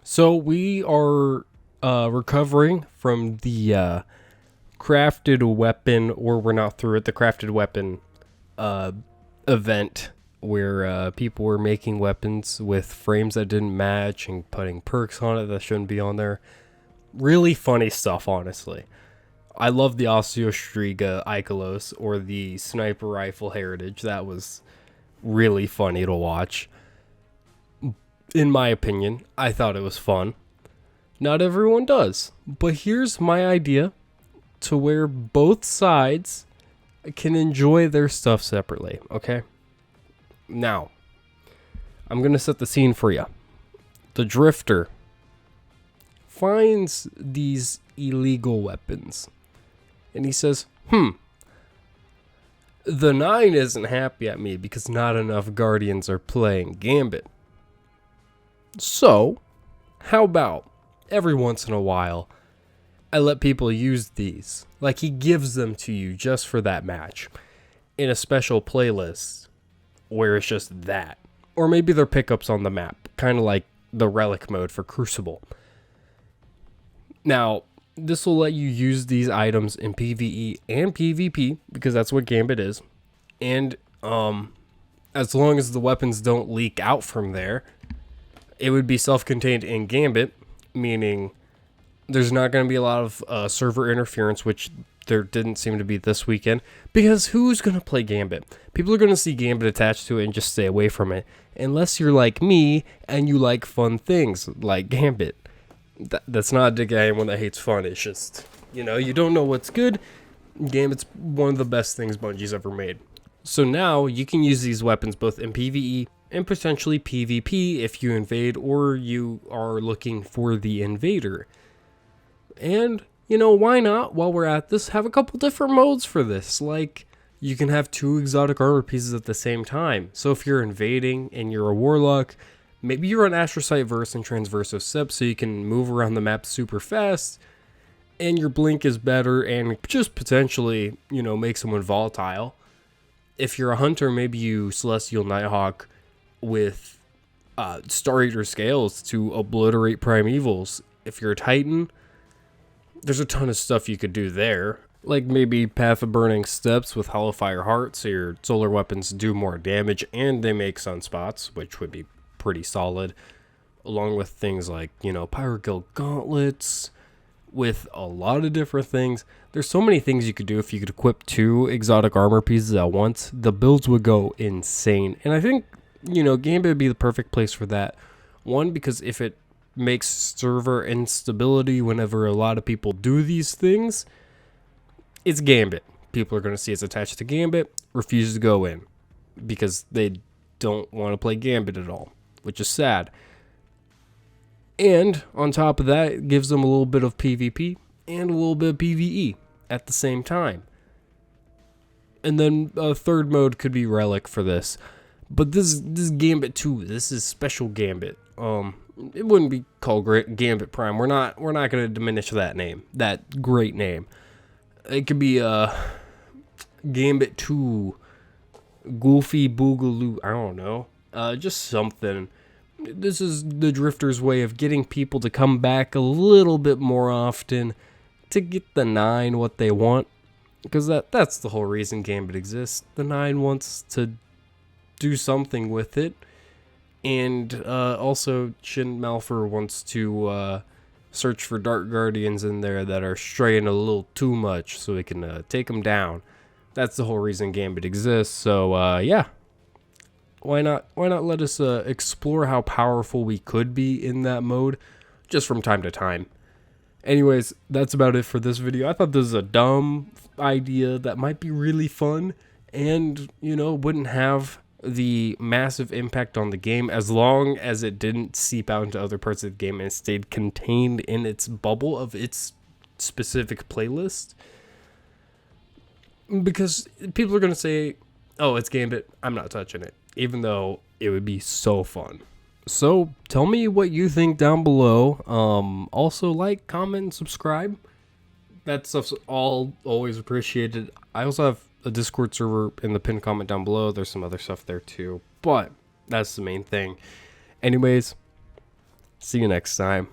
So we are recovering from the crafted weapon, or we're not through it, the crafted weapon uh, event where people were making weapons with frames that didn't match and putting perks on it that shouldn't be on there. Really funny stuff, honestly. I love the Osteostriga Ikelos or the Sniper Rifle Heritage. That was really funny to watch. In my opinion, I thought it was fun. Not everyone does. But here's my idea to where both sides can enjoy their stuff separately, okay? Now, I'm going to set the scene for you. The Drifter finds these illegal weapons. And he says, the 9 isn't happy at me because not enough Guardians are playing Gambit. So, how about every once in a while, I let people use these. Like, he gives them to you just for that match in a special playlist where it's just that. Or maybe they're pickups on the map, kind of like the relic mode for Crucible. Now, this will let you use these items in PvE and PvP, because that's what Gambit is. And as long as the weapons don't leak out from there, it would be self-contained in Gambit, meaning there's not going to be a lot of server interference, which there didn't seem to be this weekend, because who's going to play Gambit? People are going to see Gambit attached to it and just stay away from it, unless you're like me and you like fun things like Gambit. That's not a dig at anyone that hates fun. It's just, you don't know what's good. Gambit's one of the best things Bungie's ever made. So now you can use these weapons both in PvE and potentially PvP if you invade or you are looking for the invader. And, why not, while we're at this, have a couple different modes for this. Like, you can have 2 exotic armor pieces at the same time. So if you're invading and you're a warlock, maybe you're on Astrocyte Verse and Transverso Sep, so you can move around the map super fast, and your blink is better, and just potentially, make someone volatile. If you're a hunter, maybe you Celestial Nighthawk with Star Eater Scales to obliterate Primevals. If you're a Titan, there's a ton of stuff you could do there. Like maybe Path of Burning Steps with Hollowfire Heart, so your solar weapons do more damage, and they make sunspots, which would be pretty solid, along with things like, Pyrokill Gauntlets, with a lot of different things. There's so many things you could do if you could equip 2 exotic armor pieces at once. The builds would go insane, and I think, Gambit would be the perfect place for that. One, because if it makes server instability whenever a lot of people do these things, it's Gambit. People are going to see it's attached to Gambit, refuse to go in, because they don't want to play Gambit at all, which is sad. And on top of that, it gives them a little bit of PvP and a little bit of PvE at the same time. And then a third mode could be Relic for this. But this is Gambit 2. This is special Gambit. It wouldn't be called Gambit Prime. We're not going to diminish that name, that great name. It could be Gambit 2, Goofy Boogaloo. I don't know. Just something. This is the Drifter's way of getting people to come back a little bit more often to get the 9 what they want. Because that's the whole reason Gambit exists. The 9 wants to do something with it. And also, Shin Malphur wants to search for Dark Guardians in there that are straying a little too much so we can take them down. That's the whole reason Gambit exists. So, yeah. Why not let us explore how powerful we could be in that mode just from time to time. Anyways, that's about it for this video. I thought this was a dumb idea that might be really fun and, wouldn't have the massive impact on the game as long as it didn't seep out into other parts of the game and stayed contained in its bubble of its specific playlist. Because people are going to say, oh, it's Gambit, I'm not touching it, even though it would be so fun. So tell me what you think down below. Also like, comment, and subscribe. That stuff's all always appreciated. I also have a Discord server in the pinned comment down below. There's some other stuff there too, but that's the main thing. Anyways, See you next time.